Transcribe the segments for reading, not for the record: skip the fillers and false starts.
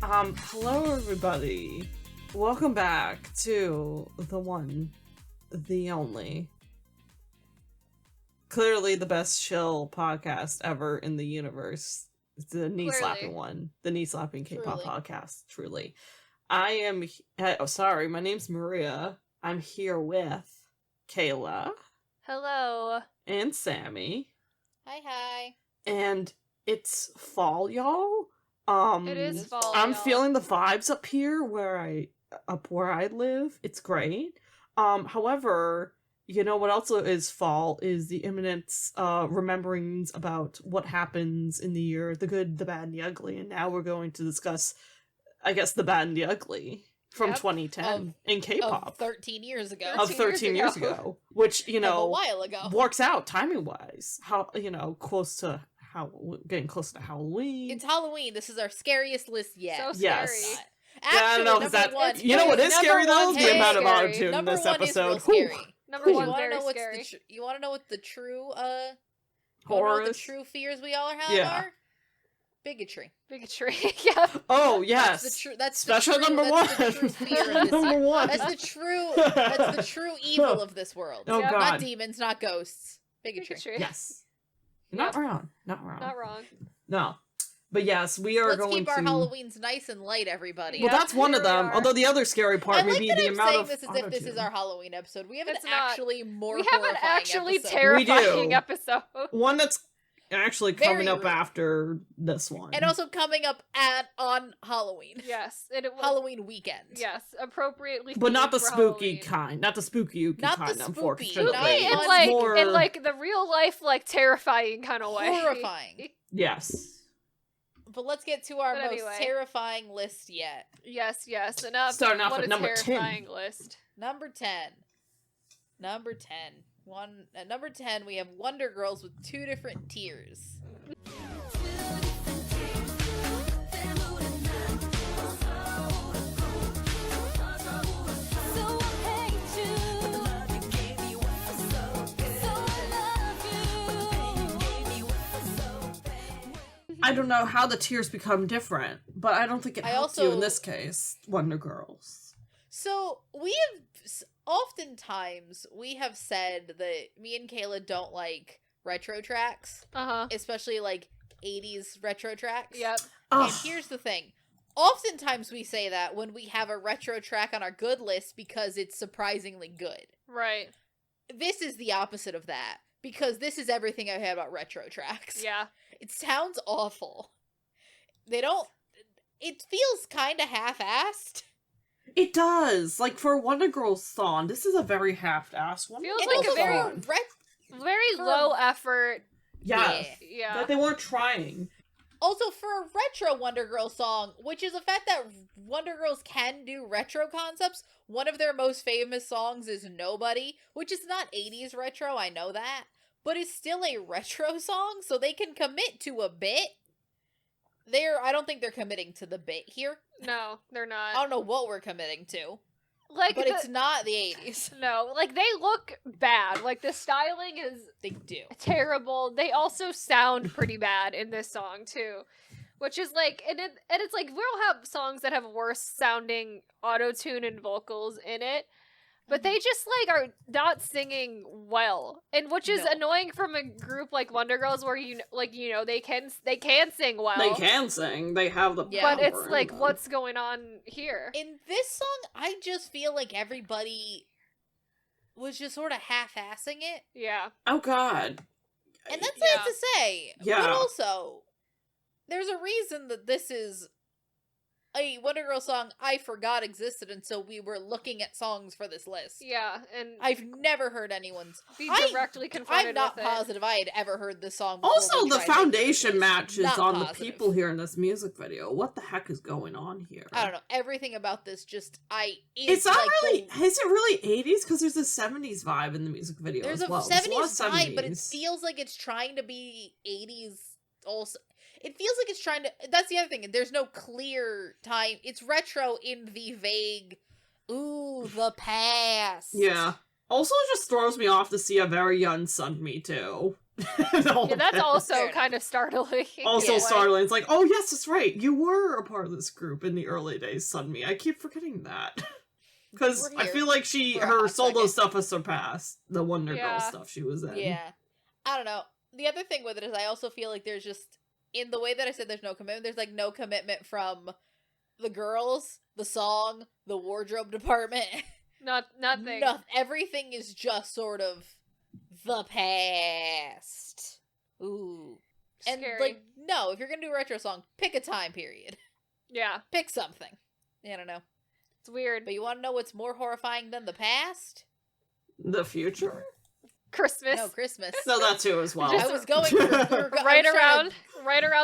Hello everybody. Welcome back to the one, the only, clearly the best chill podcast ever in the universe. It's the knee-slapping one. The knee-slapping K-pop podcast, truly. I am, sorry, my name's Maria. I'm here with Kayla. Hello. And Sammi. Hi. And it's fall, y'all. It is fall. I'm y'all. feeling the vibes up here where I live. It's great. However, you know what also is fall is the imminent rememberings about what happens in the year, the good, the bad, and the ugly. And now we're going to discuss, I guess, the bad and the ugly from 2010 in K-pop. Of 13 years ago. Of 13 years ago. Which, you know, a while ago. Works out timing-wise. How, getting close to Halloween. It's Halloween. This is our scariest list yet. So scary. Yes. Actually, I don't know, number one. you know what is scary though? The amount of scary. auto-tune in Number this one episode. is real scary. Number one, You very wanna know scary. you want to know what the true Horror the is? true fears we all have are? Bigotry. Bigotry. Yeah. Oh yes. That's special the true, number that's one. The true fear of this Number one. That's the true evil of this world. Oh Yeah. god. Not demons, not ghosts. Bigotry. Yes. Not wrong. Not wrong. Not wrong. No. But yes, we are Let's going keep our to. Halloweens nice and light, everybody. Well, that's one of Here we them. are. Although the other scary part I may like be that the I'm amount saying of this as if this is auto-tune. our Halloween episode. We have It's an not. actually more We have an horrifying actually episode. terrifying do. episode. One that's actually coming Very up real. after this one. And also coming up on Halloween. Yes. And it was, Halloween weekend. Yes. Appropriately. but not themed the for spooky Halloween. kind. Not the spooky Not the kind, spooky. unfortunately. Not Spooky in It's like more... in like the real life like terrifying kind of way. Horrifying. Yes. But let's get to our But most anyway. terrifying list yet. Yes. Enough. Starting off what at a number 10. terrifying list. Number 10. Number 10. At number 10, we have Wonder Girls with 2 different tiers. I don't know how the tiers become different, but I don't think it helps you in also- this case, Wonder Girls. So, oftentimes, we have said that me and Kayla don't like retro tracks. Uh-huh. Especially, like, 80s retro tracks. Yep. And Ugh. here's the thing. Oftentimes we say that when we have a retro track on our good list because it's surprisingly good. Right. This is the opposite of that. Because this is everything I had about retro tracks. Yeah. It sounds awful. It feels kind of half-assed. It does. Like, for a Wonder Girls song, this is a very half-assed one. Feels And like a also very- for Very For- low effort. Yes. Yeah. Like, they weren't trying. Also, for a retro Wonder Girls song, which is the fact that Wonder Girls can do retro concepts, one of their most famous songs is Nobody, which is not 80s retro, I know that, but it's still a retro song, so they can commit to a bit. I don't think they're committing to the bit here. No, they're I not. don't know what we're committing to, Like but it's not the 80s. no, like they look bad. Like the styling is They do. terrible. They also sound pretty bad in this song too, which is like, and it's like we'll have songs that have worse sounding auto tune and vocals in it, but they just like are not singing well, and which is No. annoying from a group like Wonder Girls where they can sing well. They can sing. They have the Yeah. But power it's in like, them. what's going on here? In this song, I just feel like everybody was just sort of half-assing it. Yeah. Oh, God. And that's Yeah. sad to say. Yeah. But also, there's a reason that this is a Wonder Girl song I forgot existed until we were looking at songs for this list. Yeah, and I've never heard anyone's. be I- directly confronted I'm not with it. positive I had ever heard this song before. Also, we the tried making foundation this. matches Not on the positive. people here in this music video. What the heck is going on here? I don't know. Everything about this just It's not like really. Is it really 80s? Because there's a 70s vibe in the music video There's as well. a There's 70s lot of vibe, but it 70s. feels like it's trying to be 80s also. It feels like it's trying to. That's the other thing. There's no clear time. It's retro in the vague. Ooh, the past. Yeah. Also, it just throws me off to see a very young Sammi too. Yeah, that's also Fair kind of startling. Also Yeah. startling. It's like, oh yes, that's right. You were a part of this group in the early days, Sunmi. I keep forgetting that. Because You were I here feel like for a her hot solo second. stuff has surpassed the Wonder Girl Yeah. stuff she was in. Yeah. I don't know. The other thing with it is I also feel like there's just, in the way that I said there's no commitment, there's like no commitment from the girls, the song, the wardrobe department. Nothing. Everything is just sort of the past. Ooh. And Scary. like, no, if you're gonna do a retro song, pick a time period. Yeah, Pick something. I don't know. it's weird. But you want to know what's more horrifying than the past? The future? Christmas. No, Christmas. No, that too as well. I was going for right around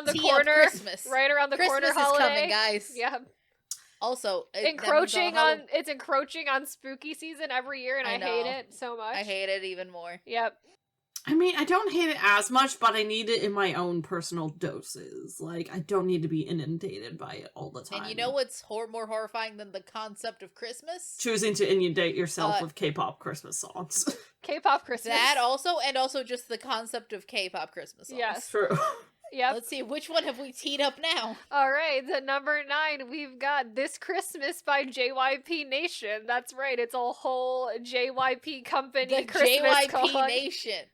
the tee up corner. Christmas. Right around the Christmas corner is holiday. coming, guys. Yeah. Also, It's encroaching on spooky season every year, and I I hate know. it so much. I hate it even more. Yep. I mean, I don't hate it as much, but I need it in my own personal doses. Like, I don't need to be inundated by it all the time. And you know what's more horrifying than the concept of Christmas? Choosing to inundate yourself Uh, with K-pop Christmas songs. K-pop Christmas. That also, and also just the concept of K-pop Christmas songs. Yes. True. Yep. Let's see, which one have we teed up now? All right, at number 9, we've got This Christmas by JYP Nation. That's right, it's a whole JYP company The Christmas JYP song. Nation.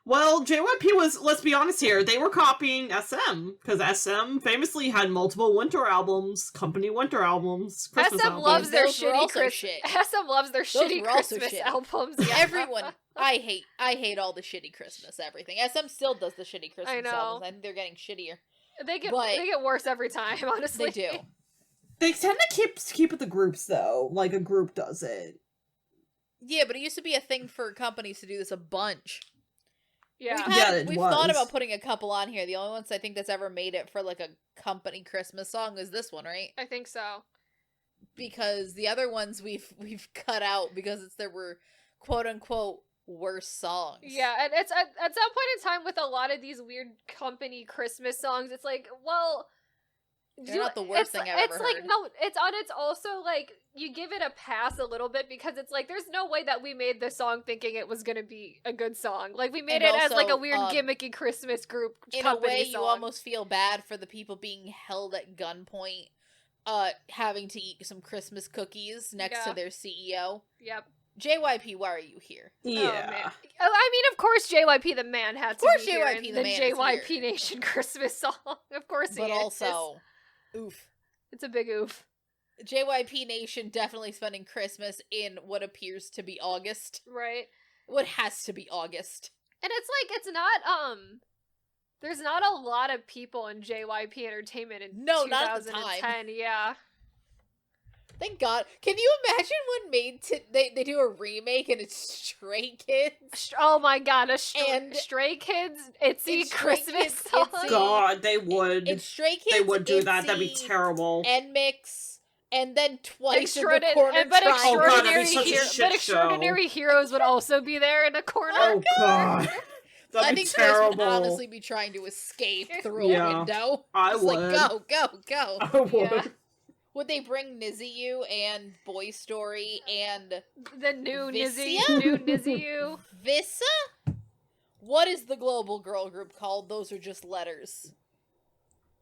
Well, JYP was, let's be honest here, they were copying SM, because SM famously had multiple winter albums, company winter albums, Christmas SM albums. loves their Those were shitty also Christmas. shit. SM loves their shitty were also Christmas shitty. albums. Yeah. Everyone, I hate all the shitty Christmas everything. SM still does the shitty Christmas know. albums. I think they're getting shittier. They get But- worse every time. Honestly, They do. They tend to keep it the groups, though, like a group does it. Yeah, but it used to be a thing for companies to do this a bunch. Yeah. It We've was. thought about putting a couple on here. The only ones I think that's ever made it for like a company Christmas song is this one, right? I think so. Because the other ones we've cut out because there were quote unquote worse songs. Yeah, and it's at some point in time with a lot of these weird company Christmas songs, it's like, well, They're not the worst thing I've it's ever like heard. no, it's also like you give it a pass a little bit because it's like there's no way that we made this song thinking it was gonna be a good song. Like we made And it as like a also, weird gimmicky Christmas group In a company way, song. you almost feel bad for the people being held at gunpoint, having to eat some Christmas cookies next Yeah. to their CEO. Yep. JYP, why are you here? Oh, Yeah. man. I mean, of course, JYP the man had to course be here JYP in the the man is JYP here. Nation Christmas song. Of course, he But is. also, oof. It's a big oof. JYP Nation definitely spending Christmas in what appears to be August. Right. What has to be August. And it's like it's not there's not a lot of people in JYP Entertainment in No, not at the 2010. Yeah. Thank God. Can you imagine when they do a remake and it's Stray Kids? Oh my god, And- Stray Kids Itsy It's Stray Christmas Kids, song. Itsy. God, they would. It's Stray Kids. They would do that. That'd be ITZY, terrible. NMIX, and then twice in the Extraordin- corner. but triangle. Oh, God, that'd be extraordinary, such a hero- shit but extraordinary heroes would also be there in the corner. Oh God, that'd I be think Chris terrible. would honestly be trying to escape through Yeah, a window. I Just would. like, go. I would. Yeah. Would they bring Niziu and Boy Story and The new Nizzy, Vissia? new Nizzy. Vissa? What is the global girl group called? Those are just letters.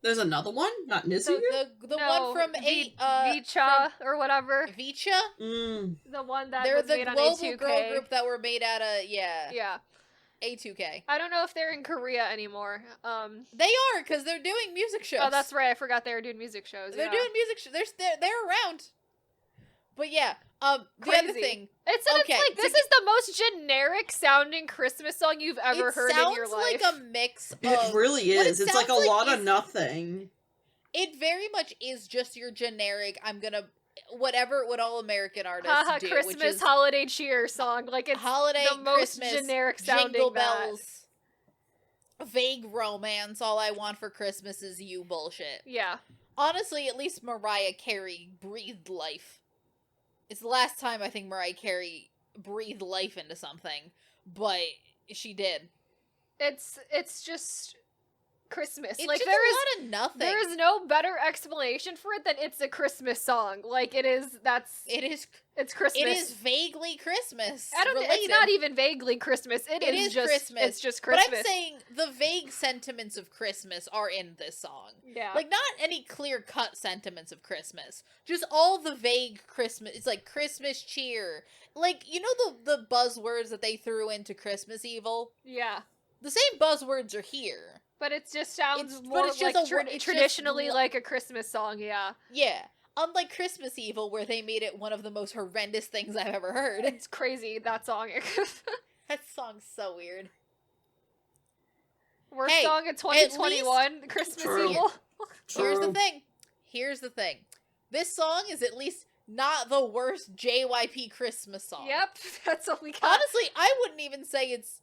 There's another one, not Nizzy. The one from Vicha or whatever. Vicha? The one that They're was the made on global A2K. girl group that were made out of Yeah. A2K. I don't know if they're in Korea anymore. They are because they're doing music shows. Oh, that's right. I forgot they were doing music shows. They're yeah. doing music shows. They're around. But yeah, the other Crazy. thing. It's Okay, like this is the most generic sounding Christmas song you've ever heard in your life. It sounds like a mix of. It really what is. it It's like a sounds lot of is- nothing. It very much is just your generic. I'm gonna what all American artists Haha, do, Christmas which is holiday cheer song. Like it's holiday, the most Christmas, generic sounding jingle that. bells, vague romance. All I want for Christmas is you bullshit. Yeah. Honestly, at least Mariah Carey breathed life. It's the last time I think Mariah Carey breathed life into something, but she did. It's just Christmas. It's like just there a is lot of nothing. there is no better explanation for it than it's a Christmas song. Like it is. It's Christmas. It is vaguely Christmas. It's related. not even vaguely Christmas. It is just Christmas. It's just Christmas. But I'm saying the vague sentiments of Christmas are in this song. Yeah. Like, not any clear-cut sentiments of Christmas. Just all the vague Christmas. It's like Christmas cheer. Like, you know the buzzwords that they threw into Christmas Evil? Yeah. The same buzzwords are here. But it just sounds But more it's just like traditionally like a Christmas song, yeah. Yeah. Unlike Christmas Evil, where they made it one of the most horrendous things I've ever heard. It's crazy, that song. That song's so weird. Worst song in 2021, Christmas True. Evil. Here's the thing. This song is at least not the worst JYP Christmas song. Yep, that's what we got. Honestly, I wouldn't even say it's...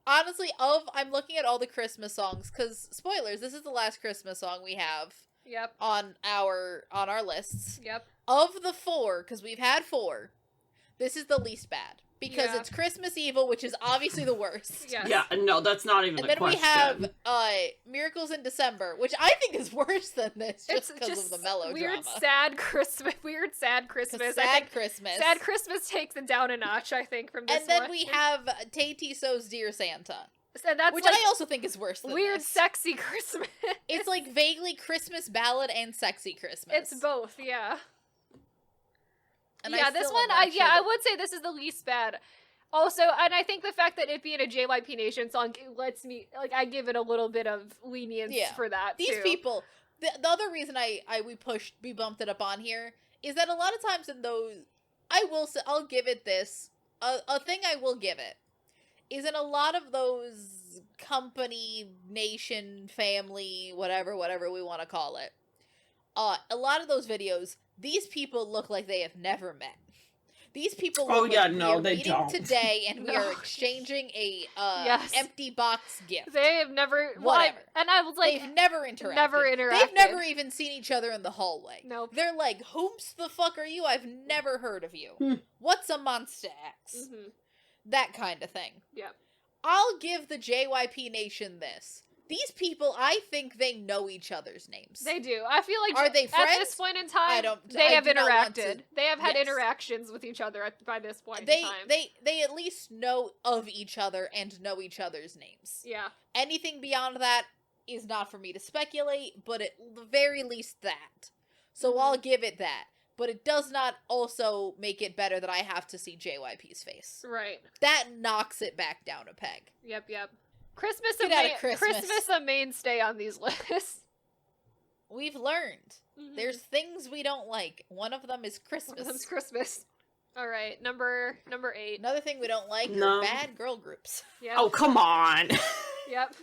Honestly, I'm looking at all the Christmas songs, because, spoilers, this is the last Christmas song we have Yep. on our lists. Yep. Of the 4, because we've had 4, this is the least bad. Because Yeah. it's Christmas Evil, which is obviously the worst. Yes. Yeah, no, that's not even And a then question. we have Miracles in December, which I think is worse than this, just because of the melodrama. Weird, sad Christmas. Weird, sad Christmas. I Sad think Christmas. Sad Christmas takes it down a notch, I think, from this And then one. we have Tay So's Dear Santa, And that's which like I also think is worse than weird, this. sexy Christmas. It's like vaguely Christmas ballad and sexy Christmas. It's both, yeah. And yeah, I this still one, am not sure I that- would say this is the least bad. Also, and I think the fact that it being a JYP Nation song lets me, like, I give it a little bit of lenience for that, These too. people, the other reason we bumped it up on here is that a lot of times in those, I'll give it this, a thing I will give it, is in a lot of those company, nation, family, whatever we want to call it, a lot of those videos, these people look like they have never met. These people look yeah, like no, we are they meeting don't. today and we No. are exchanging a Yes. empty box gift. They have never, Whatever. and I was like, They've never interacted. never They've never even seen each other in the hallway. Nope. They're like, "Whomst the fuck are you? I've never heard of you. Hmm. What's a Monster X?" hmm That kind of thing. Yep. I'll give the JYP Nation this. These people, I think they know each other's names. They do. I feel like Are they at friends? this point in time, I they have do not want interacted. to- They have had Yes. interactions with each other by this point They in time. they at least know of each other and know each other's names. Yeah. Anything beyond that is not for me to speculate, but at the very least that. So Mhm. I'll give it that. But it does not also make it better that I have to see JYP's face. Right. That knocks it back down a peg. Yep. Christmas, Get out of Christmas. Christmas a mainstay on these lists. We've learned. Mhm. There's things we don't like. One of them is It's Christmas. Christmas. All right, number 8. Another thing we don't like No. are bad girl groups. Yep. Oh, come on. Yep.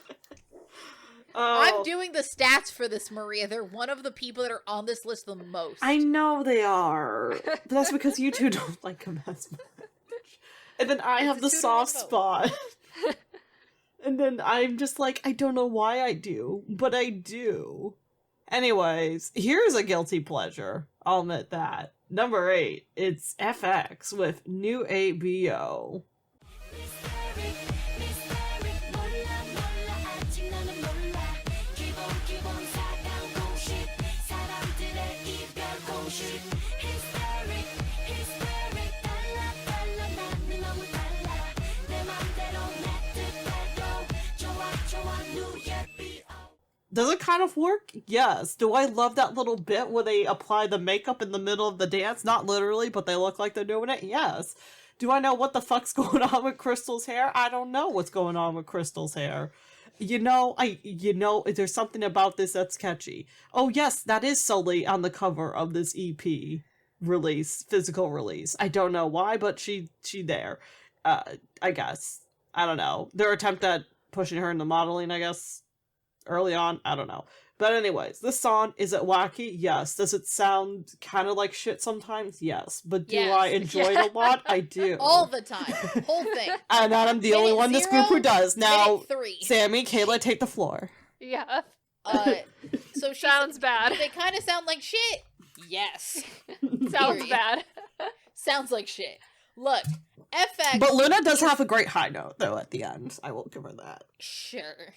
Oh, I'm doing the stats for this, Maria. They're one of the people that are on this list the most. I know they are. But that's because you two don't like them as much. And then I have a the 2-to-1 soft vote. spot. And then I'm just like, I don't know why I do, but I do. Anyways, here's a guilty pleasure. I'll admit that. Number 8, it's FX with New ABO. Does it kind of work? Yes. Do I love that little bit where they apply the makeup in the middle of the dance? Not literally, but they look like they're doing it? Yes. Do I know what the fuck's going on with Crystal's hair? I don't know what's going on with Crystal's hair. There's something about this that's catchy. Oh yes, that is solely on the cover of this EP release, physical release. I don't know why, but she there. I guess. I don't know. Their attempt at pushing her into modeling, I guess. Early on, I don't know. But anyways, this song, is it wacky? Yes. Does it sound kind of like shit sometimes? Yes. But do Yes. I enjoy it a lot? I do. All the time. Whole thing. And I'm the only Minute one in this group who 0, does. Now, Minute 3. Sammi, Kayla, take the floor. Yeah. So she Sounds bad. Do they kind of sound like shit? Yes. Sounds Period. bad. Sounds like shit. Look, FX. But Luna does have a great high note, though, at the end. I will give her that. Sure.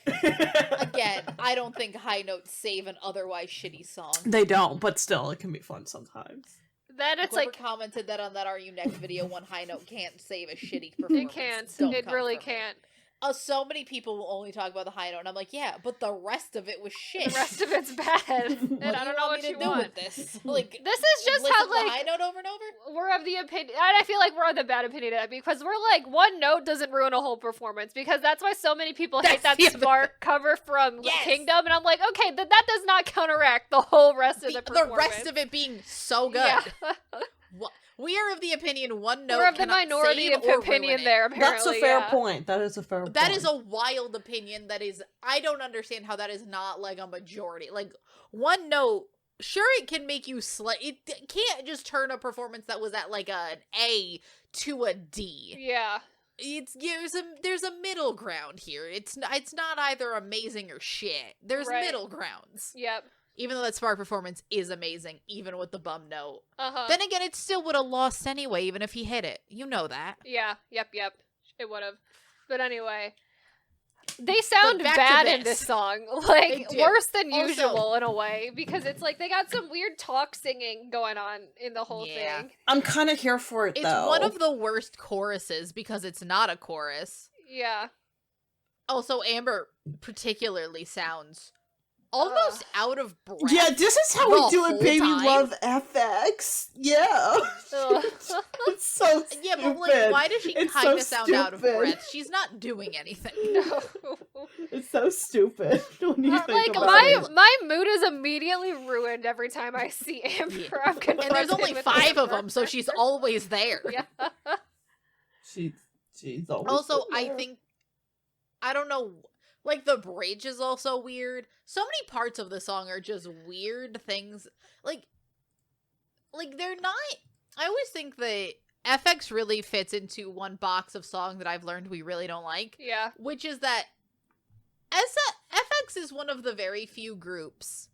Again, I don't think high notes save an otherwise shitty song. They don't, but still, it can be fun sometimes. Then it's Whoever like commented that on that Are You Next video, one high note can't save a shitty performance. it can't. Don't It come really for me. can't. So many people will only talk about the high note, and I'm like, yeah, but the rest of it was shit. The rest of it's bad, and What I do don't know what me you to do want. with this. Like, This is just listen how to the high like note over and over. we're of the opinion, and I feel like we're on the bad opinion of that because we're like one note doesn't ruin a whole performance because that's why so many people hate That's that the other Spark cover from Yes! Kingdom, and I'm like, okay, that does not counteract the whole rest of the performance. The rest of it being so good. Yeah. We are of the opinion one note We're of the cannot minority save of or opinion ruin it. there. Apparently, That's a fair yeah. point. That is a fair point. That is a wild opinion. That is, I don't understand how that is not like a majority. Like one note, sure, it can make you it can't just turn a performance that was at like an A to a D. Yeah. It's there's a middle ground here. It's not either amazing or shit. There's Right. middle grounds. Yep. Even though that Spark performance is amazing, even with the bum note. Uh-huh. Then again, it still would have lost anyway, even if he hit it. You know that. Yeah. Yep. It would have. But anyway, they sound back to bad in this. this song, like They do. worse than Also- usual in a way, because it's like they got some weird talk singing going on in the whole Yeah. thing. I'm kind of here for it, It's though. one of the worst choruses because it's not a chorus. Yeah. Also, Amber particularly sounds almost out of breath. Yeah, this is how the we do it, whole baby. time. Love FX. Yeah. Ugh. It's so stupid. Yeah, but like, why does she It's kind so of sound out of stupid. breath? She's not doing anything. No. It's so stupid when you think Like about my it. my mood is immediately ruined every time I see Amber. Yeah. I'm And there's confronted only with 5 of Amber. them, so she's always there. Yeah. She's always Also, been I there. think, I don't know, like the bridge is also weird. So many parts of the song are just weird things. Like they're not, I always think that FX really fits into one box of song that I've learned we really don't like, Yeah. which is that FX is one of the very few groups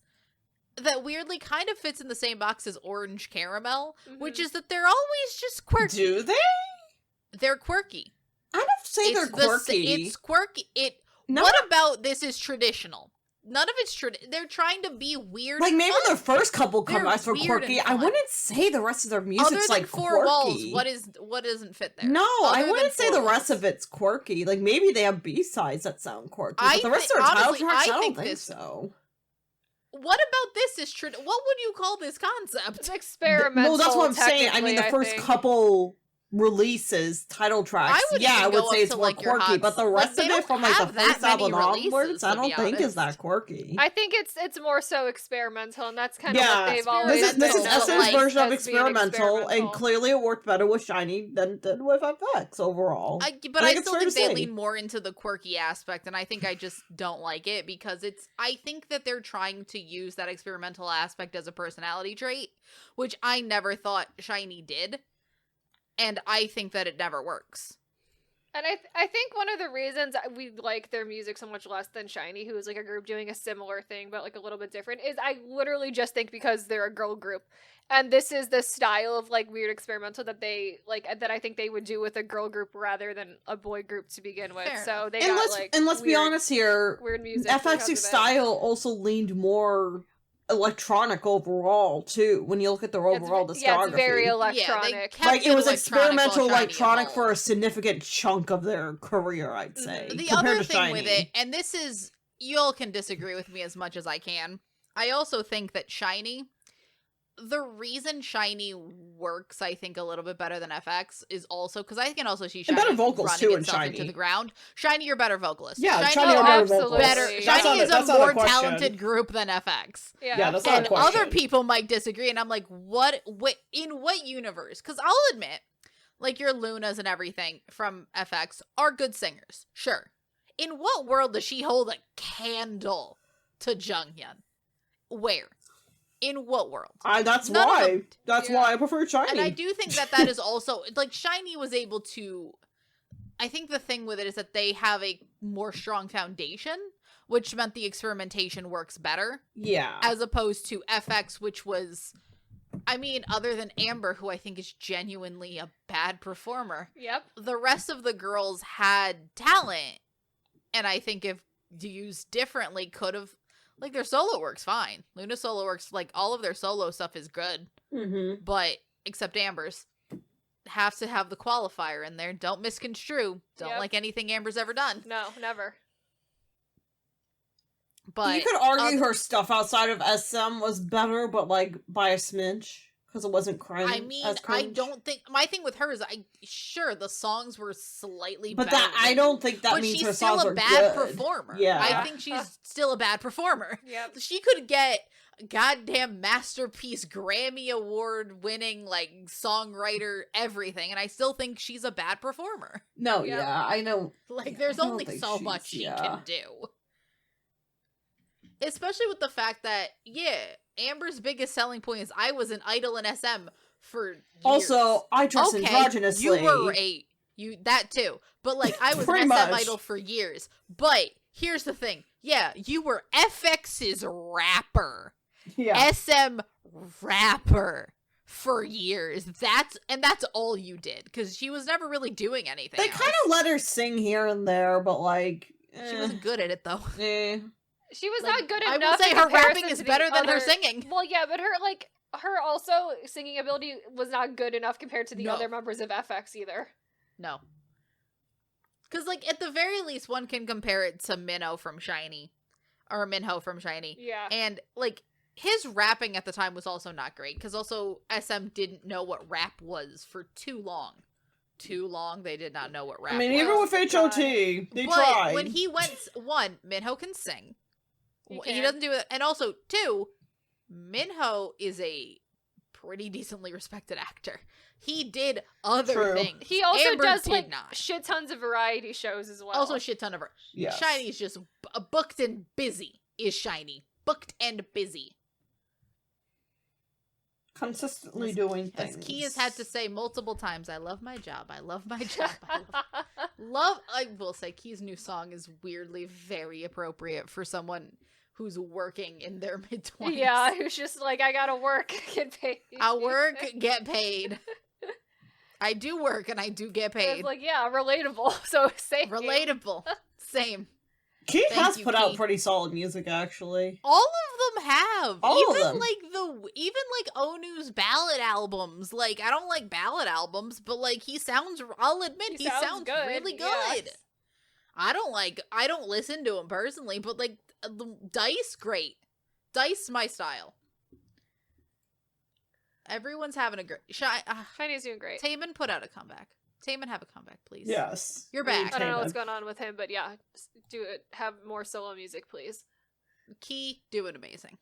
that weirdly kind of fits in the same box as Orange Caramel, which Mhm. is that they're always just quirky. Do they? They're quirky. I don't say they're quirky. It's quirky. No, What about this is traditional? None of it's they're trying to be weird. like and maybe fun. their first couple They're comebacks were weird quirky. and I fun. wouldn't say the rest of their Other music's than like Four quirky. Walls, what doesn't fit there? No, I Other wouldn't than say Four the rest Walls. of it's quirky. Like maybe they have B-sides that sound quirky, but I the rest thi- of their title honestly, tracks, I I don't think think this- so. What about this is what would you call this concept? It's experimental. No, that's what I'm saying. I mean, the technically, first think. couple releases, title tracks, would yeah, I even would go say up it's to, more like, your quirky, Hots. but the Like, rest they of it don't from like the have that first many album releases, onwards, I to be don't think is honest. that quirky. I think it's more so experimental, and that's kind of Yeah, what they've always This is experimental, SN's like, version of as being experimental, and experimental. clearly it worked better with Shiny than it did with FX overall. But I I think it's still fair think to they say. lean more into the quirky aspect, and I think I just don't like it because I think that they're trying to use that experimental aspect as a personality trait, which I never thought Shiny did, and I think that it never works. And I think one of the reasons we like their music so much less than Shiny, who is like a group doing a similar thing but like a little bit different, is I literally just think because they're a girl group, and this is the style of like weird experimental that they like that I think they would do with a girl group rather than a boy group to begin with. Fair So they and got let's like let's be weird- honest here, weird music. because of FX's it. style also leaned more electronic overall too. When you look at their overall discography, Yeah, it's very Yeah, electronic. they kept like it was electronic while experimental Shiny electronic for a evolved. significant chunk of their career, I'd say. Mhm. The compared other to thing with Shiny. it, and this is, y'all can disagree with me as much as I can, I also think that Shiny, the reason Shiny works, I think, a little bit better than FX is also, because I can also see And Shiny better vocals, running too, in itself Shiny. into the ground. Shiny, you're better vocalist. Yeah, Shiny, Shiny Oh, are better absolutely. vocals. better. That's Shiny not a- is a that's not a more question. talented group than FX. Yeah, that's not a And question. other people might disagree, and I'm like, what in what universe? Because I'll admit, like your Lunas and everything from FX are good singers, sure. In what world does she hold a candle to Junghyun? Where? In what world? That's None of why. them- That's yeah. why I prefer Shiny. And I do think that is also, like, Shiny was able to, I think the thing with it is that they have a more strong foundation, which meant the experimentation works better. Yeah. As opposed to FX, which was, I mean, other than Amber, who I think is genuinely a bad performer, Yep. the rest of the girls had talent. And I think if used differently, could have, like, their solo work's fine. Luna solo works, like, all of their solo stuff is good. Mm-hmm. But, except Amber's. Have to have the qualifier in there. Don't misconstrue. Don't Yep. like anything Amber's ever done. No, never. But you could argue her stuff outside of SM was better, but like by a smidge because it wasn't cringe. I mean, as I cringe. don't think my thing with her is sure the songs were slightly But better. that I don't think that but means she's her still songs a are bad good. performer. Yeah. I think she's still a bad performer. Yep. She could get goddamn masterpiece Grammy award winning like songwriter everything, and I still think she's a bad performer. No, Yeah. yeah, I know. Like Yeah, there's I don't only think so she's- much she yeah. can do. Especially with the fact that, yeah, Amber's biggest selling point is I was an idol in SM for years. Also, I dress okay, androgynously. you were that too. But like I was Pretty an SM much. idol for years. But here's the thing. Yeah, you were FX's rapper. Yeah. SM rapper for years. That's all you did because she was never really doing anything. They kind of let her sing here and there, but like She wasn't good at it though. She was Like, not good I enough. will say in her comparison rapping is to the better than her other- singing. Well, yeah, but her also singing ability was not good enough compared to the No. other members of FX either. No. Because, like, at the very least, one can compare it to Minho from SHINee. Or Minho from SHINee. Yeah. And, like, his rapping at the time was also not great. Because also, SM didn't know what rap was for too long. Too long, they did not know what rap I mean, was. even with HOT, they tried. But when he went, one, Minho can sing. He He can. doesn't do it. And also, two, Minho is a pretty decently respected actor. He did other True. things. He also Amber does did like not. shit tons of variety shows as well. Also a shit ton of her. Yes. SHINee's just booked and busy is SHINee. Booked and busy. Consistently doing As things. Key has had to say multiple times, I love my job. I love my job. I will say Key's new song is weirdly very appropriate for someone who's working in their mid-20s. Yeah, who's just like, I gotta work, get paid. I work, get paid. I do work and I do get paid. It's like, yeah, relatable. So same. Relatable. Same. Key Thank has you, put out Key. pretty solid music, actually. All of them have. All of even them. like Onu's ballad albums. Like I don't like ballad albums, but like he sounds. I'll admit he sounds good, really good. yes. I don't listen to him personally, but like Dice, great. Dice, my style. Everyone's having a great. Shiny's doing great. Taemin put out a comeback. Taemin, have a comeback, please. Yes. You're back. I don't know Taemin. what's going on with him, but yeah, just do it. Have more solo music, please. Key, doing amazing.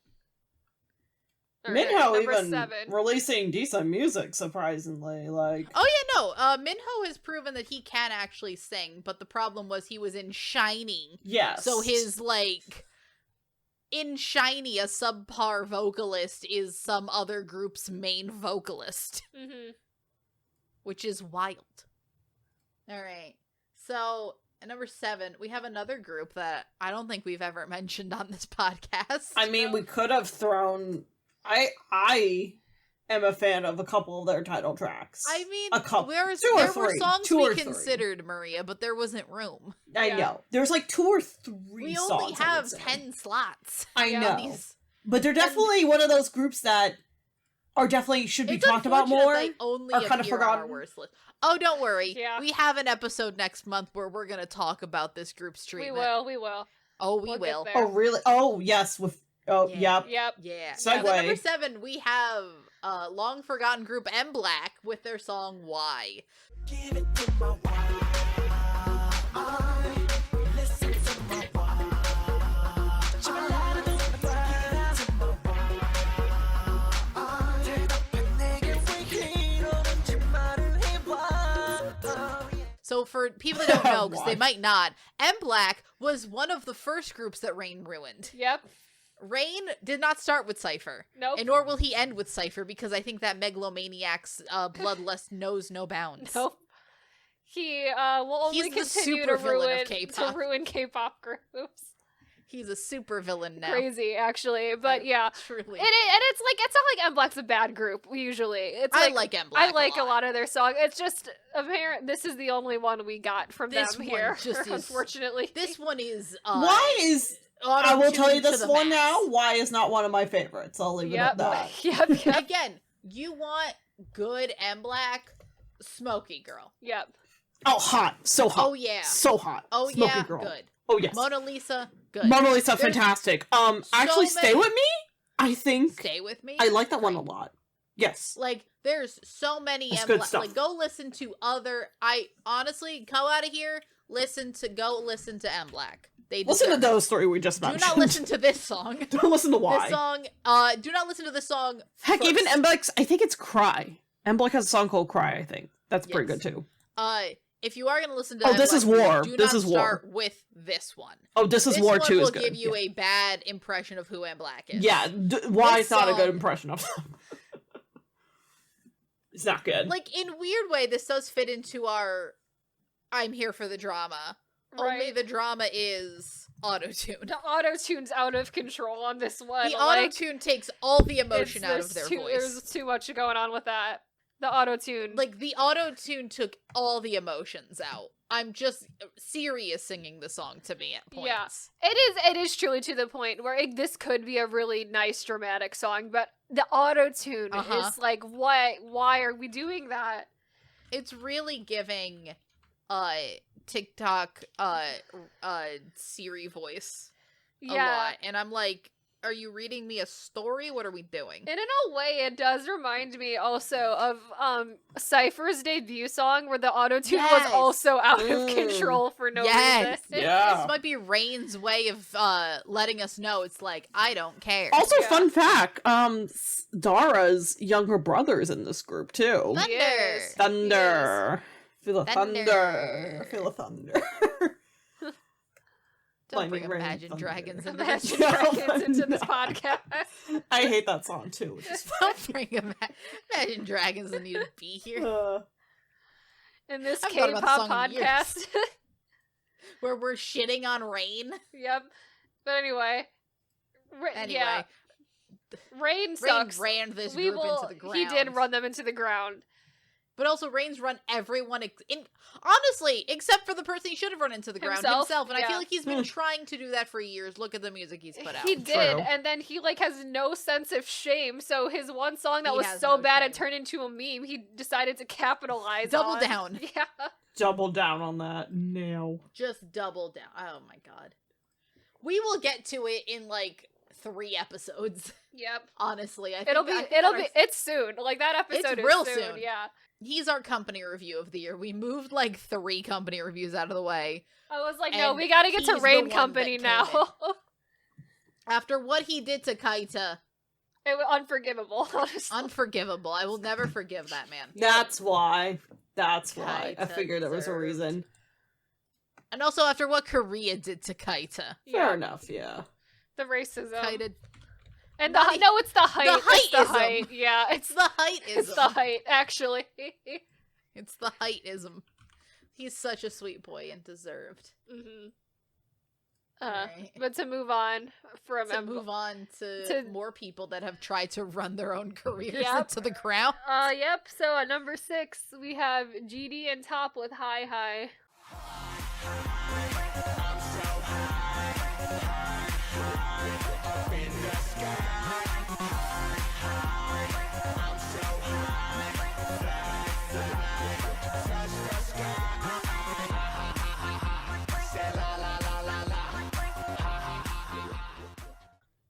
All right, Minho number even 7. releasing decent music, surprisingly. Like, Oh yeah, no. Minho has proven that he can actually sing, but the problem was he was in SHINee. yes. So his like in SHINee, a subpar vocalist is some other group's main vocalist, Mm-hmm. which is wild. All right. So, at number 7, we have another group that I don't think we've ever mentioned on this podcast. I mean, we could have thrown. I am a fan of a couple of their title tracks. I mean, a couple, there were songs two we or three. considered, Maria, but there wasn't room. I Yeah. know. There's like 2 or 3 We songs. only I would have say. 10 slots. I Yeah. know. These- But they're definitely one of those groups that are definitely should be It's talked about unfortunate more. they only or kind of appear on our forgotten. worst list. Oh, don't worry. Yeah. We have an episode next month where we're going to talk about this group's We treatment. will. Oh, we We'll get will. there. Oh, really? Oh, yes. Yeah. Yep. Yep. Yeah. Segue. So number 7, we have long forgotten group M Black with their song Why. Give it to my why. Listen to my why. Give it to my why. 대답해 내게 왜 이러는지 말을 해봐. So for people that don't know, because they Why? might not, M Black was one of the first groups that Rain ruined. Yep. Rain did not start with Cypher. Nope. And nor will he end with Cypher, because I think that megalomaniac's bloodlust knows no bounds. Nope. He will only He's the continue to supervillain of ruin K-pop. K-pop groups. He's a super villain now. crazy, actually. But yeah. Truly. And it's like, it's not like M Black's a bad group, usually. It's I like, like M Black I like a lot of their songs. It's just apparent this is the only one we got from This them one here, just is- unfortunately. This one is Why is I will tell you auto-tuned to this the one max. now. Why is not one of my favorites? I'll leave it at that. Yep. Again, you want good M Black, Smoky Girl. Yep. Oh, hot, so hot. Oh yeah. So hot. Oh Smoky yeah, girl. good. Oh yes. Mona Lisa, good. Mona Lisa, There's fantastic. Actually, so Stay many- With Me. I think Stay With Me. I like that one a Great. lot. Yes. Like, there's so many That's M good Black. stuff. Like, go listen to other. I honestly go out of here. Go listen to M Black. They Listen to deserve it. those three we just Do mentioned. not listen to this song. Don't listen to why. This song. Do not listen to this song. Heck, even first. M Black's. I think it's Cry. M Black has a song called Cry. I think that's pretty Yes. good too. If you are gonna listen to Oh, M This Black Is music, War. do This not is War. start with this one. Oh, This Is This War one too will is good. give you yeah. a bad impression of who M Black is. Yeah, why This it's not a good song- impression of them. It's not good. Like, in weird way, this does fit into our I'm here for the drama. Only Right. the drama is auto-tune. The auto-tune's out of control on this one. The like, auto-tune takes all the emotion out of their There's voice. too much going on with that. The auto-tune. Like, the auto-tune took all the emotions out. I'm just serious singing the song to me at points. Yeah. It is truly to the point where this could be a really nice dramatic song, but the auto-tune Uh-huh. is like, why are we doing that? It's really giving TikTok Siri voice a lot. And I'm like, are you reading me a story? What are we doing? And in a way, it does remind me also of Cypher's debut song, where the auto-tune was Yes. also out of Mm. control for no Yes. reason. Yeah. This might be Rain's way of letting us know it's like, I don't care. Also, Yeah. fun fact: Dara's younger brother's in this group too. Thunder. Yes. Thunder. Feel the Thunder. thunder. Feel the thunder. Don't bring Lightning Rain, Imagine Thunder. Dragons into Imagine this. Yeah, Dragons into this no. podcast. I hate that song too. Which is Don't bring Imagine Dragons that need to be here. In this I've thought about the K-pop song in years. podcast. Where we're shitting on Rain. Yep. But anyway. Anyway, Yeah. Rain Rain sucks. ran this We group will, into the ground. he did run them into the ground. But also, Rain's run everyone, honestly, except for the person he should have run into the ground Himself? And I Yeah. feel like he's been trying to do that for years. Look at the music he's put out. He did, True. and then he like has no sense of shame. So his one song that He was has so no bad shame. it turned into a meme. He decided to capitalize. Double on. down. Yeah. double down on that now. Just double down. Oh my god. We will get to it in like 3 episodes. Yep. Honestly, I think It'll be. I think It'll our- be. It's soon. Like that episode. real is soon. Yeah. He's our company review of the year. We moved like 3 company reviews out of the way. I was like, no, And we gotta get to he's the Rain one Company that now. came After what he did to Kaita, It was unforgivable. Honestly. unforgivable. I will never forgive that man. That's why. That's why. I Kaita figured there was a deserved. reason. And also after what Korea did to Kaita. Fair enough, yeah. The racism. Kaita. And Not e- no, it's the height. It's the heightism. height. Yeah, It's the heightism. it's the height. Actually. It's the heightism. He's such a sweet boy and deserved. hmm Right. But to move on from To move on to, to- more people that have tried to run their own careers Yep. into the ground. Yep. So at number 6 we have GD and Top with Hi Hi.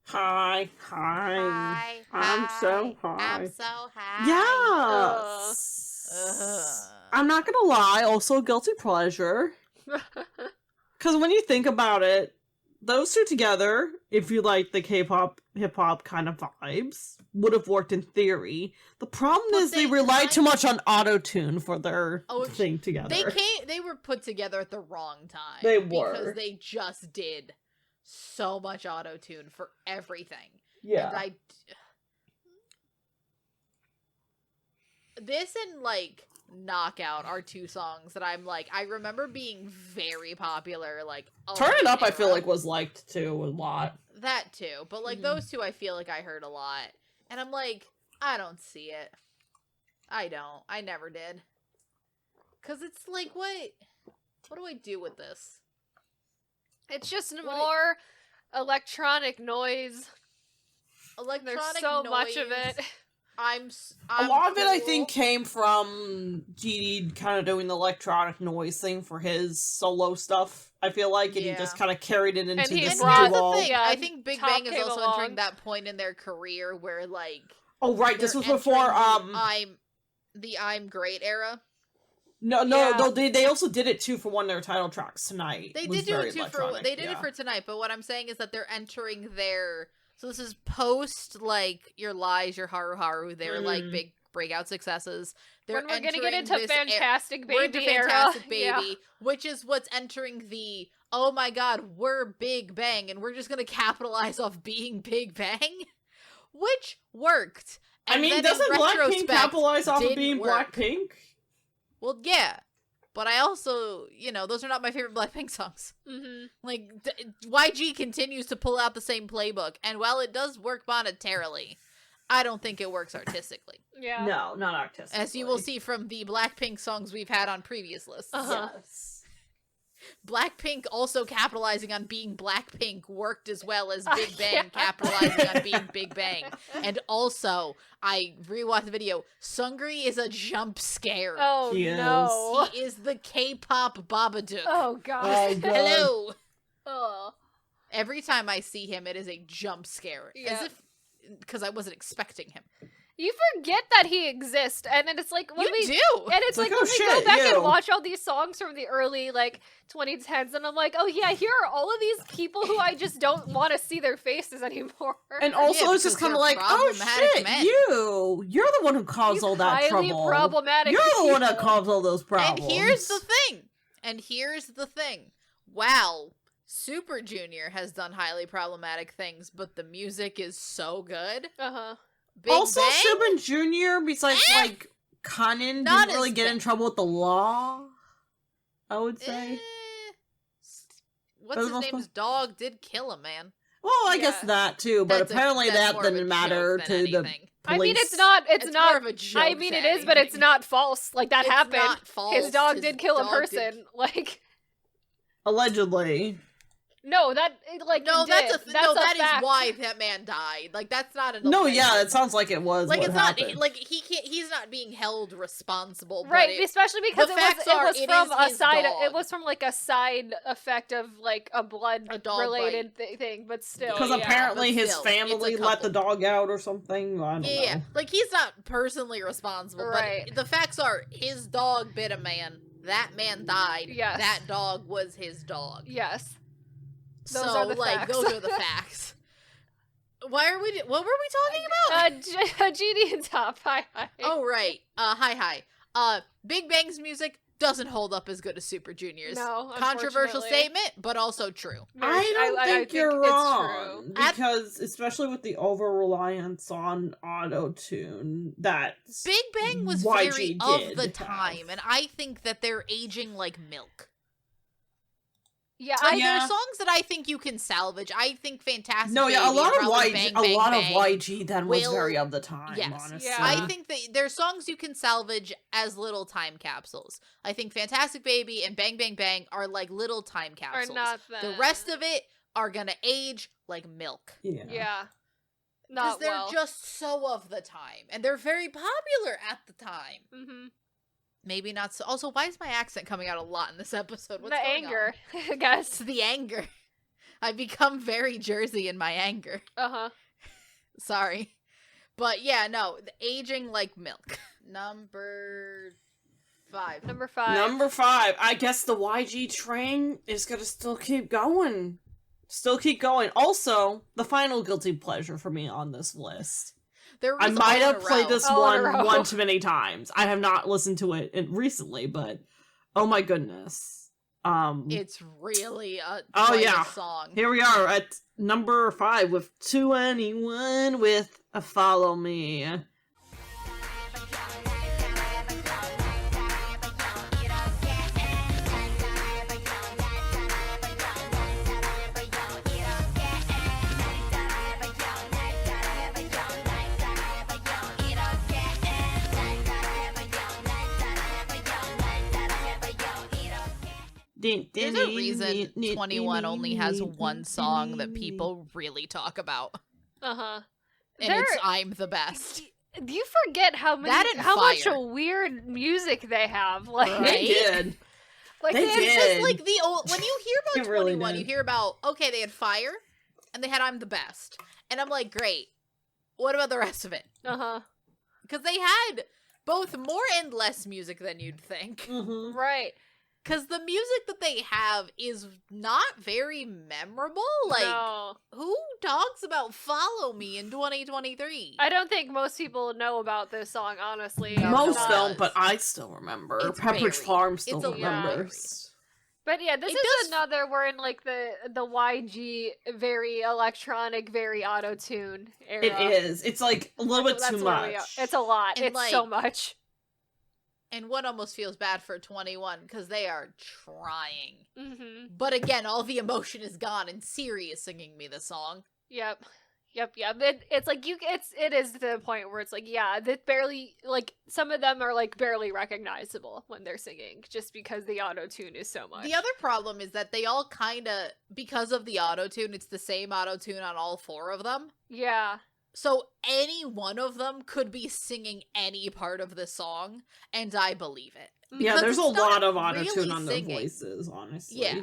Hi. Hi. I'm so high. I'm so high. Yes. Ugh. I'm not gonna lie, also a guilty pleasure. Because when you think about it, those two together, if you like the K-pop, hip-hop kind of vibes, would have worked in theory. The problem But is they they rely kind too much on auto-tune for their Oh, thing together. They were put together at the wrong time. They were. Because they just did so much auto-tune for everything. Yeah. And this and like Knockout are two songs that I'm like, I remember being very popular, like, Turn It Up, I feel era. like, was liked too a lot. That too, but like those two I feel like I heard a lot. And I'm like, I don't see it. I don't. I never did. Cause it's like, what do I do with this? It's just more electronic noise. Electronic There's so noise. much of it. A lot of it, I cool. think, came from GD kind of doing the electronic noise thing for his solo stuff, I feel like, and he just kind of carried it into he this brought duo. Here's the thing, Yeah, I think Big Top Bang is came also along. entering that point in their career where, like... Oh, right, this they're was before, entering I'm Great era. No, they also did it too for one of their title tracks tonight. They It was did do very it too electronic, they did yeah. it for tonight, but what I'm saying is that they're entering their... So this is post, like, Your Lies, Your Haru Haru, their, like, big breakout successes. They're When we're gonna get entering into this Fantastic we're Baby into era. Fantastic Baby, Yeah. which is what's entering the, oh my god, we're Big Bang, and we're just gonna capitalize off being Big Bang, which worked. I And mean, then in doesn't Blackpink retrospect, capitalize off of didn't being work. Blackpink? Well, yeah, but I also, those are not my favorite Blackpink songs. Mm-hmm. Like, YG continues to pull out the same playbook, and while it does work monetarily, I don't think it works artistically. Yeah. No, not artistic. As you will see from the Blackpink songs we've had on previous lists. Uh-huh. Yes. Blackpink also capitalizing on being Blackpink worked as well as Big Bang Yeah. capitalizing on being Big Bang. And also, I rewatched the video, Sungri is a jump scare. Oh, He is. no. He is the K-pop Babadook. Oh, God. Oh, God. Hello! Oh. Every time I see him, it is a jump scare. Yeah. As if, because I wasn't expecting him. You forget that he exists, and then it's like when You we do! and it's like, oh, when we go shit, back you. and watch all these songs from the early 2010s, and I'm like, oh yeah, here are all of these people who I just don't want to see their faces anymore. And also, Yeah, it's just because kind of they're like, oh problematic shit, men. you're the one who caused These all that highly trouble. problematic You're the one that people. caused all those problems. And here's the thing. Wow, Super Junior has done highly problematic things, but the music is so good. Uh-huh. Big also, Bang? Subin Jr., besides, Kanin, Not didn't really as get in bad. trouble with the law, I would Eh, say. what's For the his most name's dog did kill him, man. Well, I guess Yeah. that, too, but That's apparently that's that more of a didn't matter joke to than the anything. police. I mean, it's not It's more of a joke I mean, than it is, but it's anything. not false. Like that It's happened. not false. His dog His did kill a dog person. Like Allegedly. no, that No, that's did. that is fact. why that man died. Like that's not an No, alleged. yeah, it sounds like it was like what it's happened. not like he's not being held responsible. But Right, it- especially because the it facts was are, it was it from is a his side dog. it was from a side effect of a blood A dog related thing, but still. Because Yeah, apparently but his still, it's a family let the couple. dog out or something. I don't yeah, know. like he's not personally responsible. Right. But the facts are his dog bit a man. That man died. Yes. That dog was his dog. Yes. Those so are the facts. those are the facts. Why are we? What were we talking about? GD and Top. Hi. Oh right. Hi. Big Bang's music doesn't hold up as good as Super Junior's. No, Controversial unfortunately. statement, but also true. I don't think you're it's wrong. true. Because, especially with the over-reliance on auto-tune, that Big Bang was YG very did of the have. time, and I think that they're aging like milk. Yeah, Like, Yeah. there are songs that I think you can salvage. I think Fantastic No, yeah, a Baby lot and of probably YG, Bang, a Bang, lot Bang. of YG then was will- very of the time. Yes. Honestly, Yeah. I think that there's songs you can salvage as little time capsules. I think Fantastic Baby and Bang Bang Bang are like little time are capsules. not The rest of it are gonna age like milk. yeah. Yeah. Because Not they're well. just so of the time. And they're very popular at the time. Mm-hmm. Maybe not so. Also, why is my accent coming out a lot in this episode? What's The going anger, on? I guess. It's the anger. I've become very Jersey in my anger. Uh-huh. Sorry. But yeah, no. The aging like milk. Number 5. Number 5. Number 5. I guess the YG train is gonna still keep going. Still keep going. Also, the final guilty pleasure for me on this list. There was I might all in have a played row. this All in a row. one too many times. I have not listened to it recently, but oh my goodness. It's really a Oh, quite yeah. a song. Here we are at number 5 with 2NE1 with Follow Me. There's a reason 21 only has one song that people really talk about. Uh-huh. And it's I'm the Best. Do you forget how much weird music they have? Like They did. Like They they did. It's just like the old, when you hear about They really 21, you did. hear about, okay, they had Fire, and they had I'm the Best. And I'm like, great. What about the rest of it? Uh-huh. Because they had both more and less music than you'd think. Mm-hmm. Right. Because the music that they have is not very memorable. Like, No. who talks about Follow Me in 2023? I don't think most people know about this song, honestly. No, Most It's not. don't, but I still remember. It's Pepperidge very- Farm still it's a remembers. But yeah, this It is does- another we're in like the YG very electronic, very auto-tune era. It is. It's like a little bit That's too where we much. are. It's a lot. And, It's so like, much. And one almost feels bad for 21 because they are trying. Mm-hmm. But again, all the emotion is gone, and Siri is singing me the song. Yep. It's like it is to the point where it's like, yeah, that barely, like, some of them are like barely recognizable when they're singing just because the auto tune is so much. The other problem is that they all kind of, because of the auto-tune, it's the same auto-tune on all four of them. Yeah. So any one of them could be singing any part of the song, and I believe it. Yeah, Because there's a it's not lot of auto-tune really on the singing. voices, honestly. Yeah.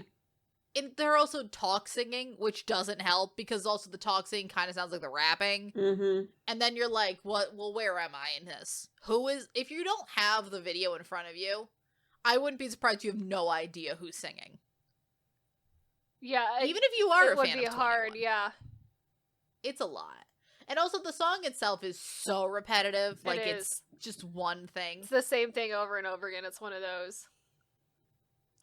And they're also talk singing, which doesn't help because also the talk singing kind of sounds like the rapping. Mm-hmm. And then you're like, what? Well, where am I in this? Who is? If you don't have the video in front of you, I wouldn't be surprised you have no idea who's singing. Yeah. Even if you are it a would fan be of 21. hard, yeah. It's a lot. And also the song itself is so repetitive. It Like is. it's just one thing. It's the same thing over and over again. It's one of those.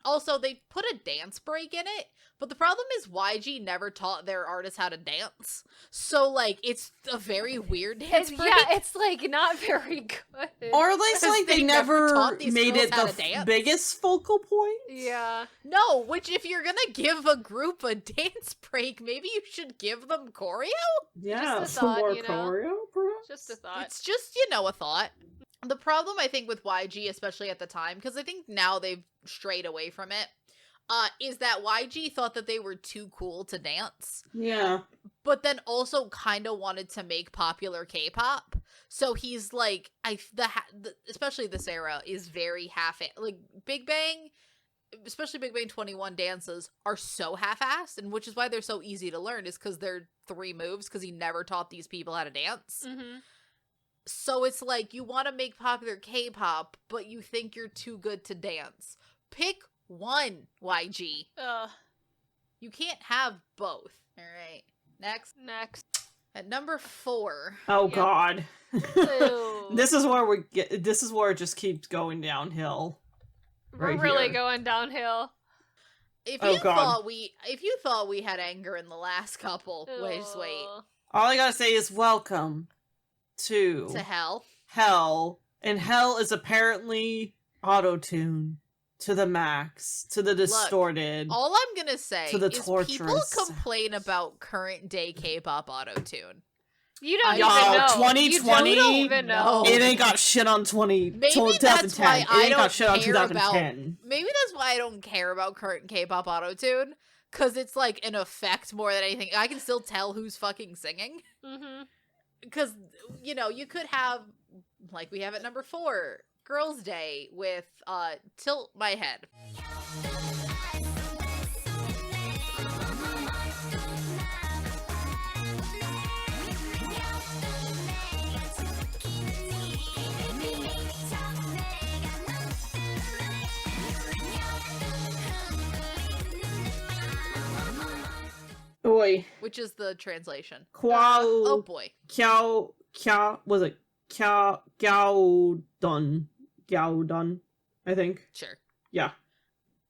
Also, they put a dance break in it, but the problem is YG never taught their artists how to dance. So, like, it's a very weird dance break. Yeah, it's like not very good. Or at least, Because like, they they never never taught these made girls it how the to dance. biggest focal point. Yeah. No, which if you're gonna give a group a dance break, maybe you should give them choreo? Yeah, Just a some thought, more you know? choreo, perhaps? Just a thought. It's just, a thought. The problem, I think, with YG, especially at the time, because I think now they've strayed away from it, is that YG thought that they were too cool to dance, Yeah. but then also kind of wanted to make popular K-pop. So he's like, especially this era is very like Big Bang, especially Big Bang 21 dances are so half-assed, and which is why they're so easy to learn, is because they're 3 moves, because he never taught these people how to dance. Mm-hmm. So it's like, you want to make popular K-pop, but you think you're too good to dance. Pick one, YG. You can't have both. All right. Next. At number 4. Oh, Yep. God. Ew. This is where it just keeps going downhill. We're right really here. going downhill. If Oh, you God. thought we had anger in the last couple, just wait. Ugh. All I gotta say is welcome to To hell. hell. And hell is apparently auto-tune to the max, to the distorted. All I'm gonna say To the is people torturous. complain about current day K-pop auto-tune. You don't Y'all, even know. 2020? You don't even know. It ain't got shit on Maybe that's 2010. why It I ain't got don't shit on care about 2010. Maybe that's why I don't care about current K-pop auto-tune, because it's like an effect more than anything. I can still tell who's fucking singing. Mm-hmm. Because, you could have, like we have at number 4, Girls' Day with Tilt My Head. Oi. Which is the translation. Kwao. Oh boy. Kya, was it Gao Dun, I think. Sure. Yeah.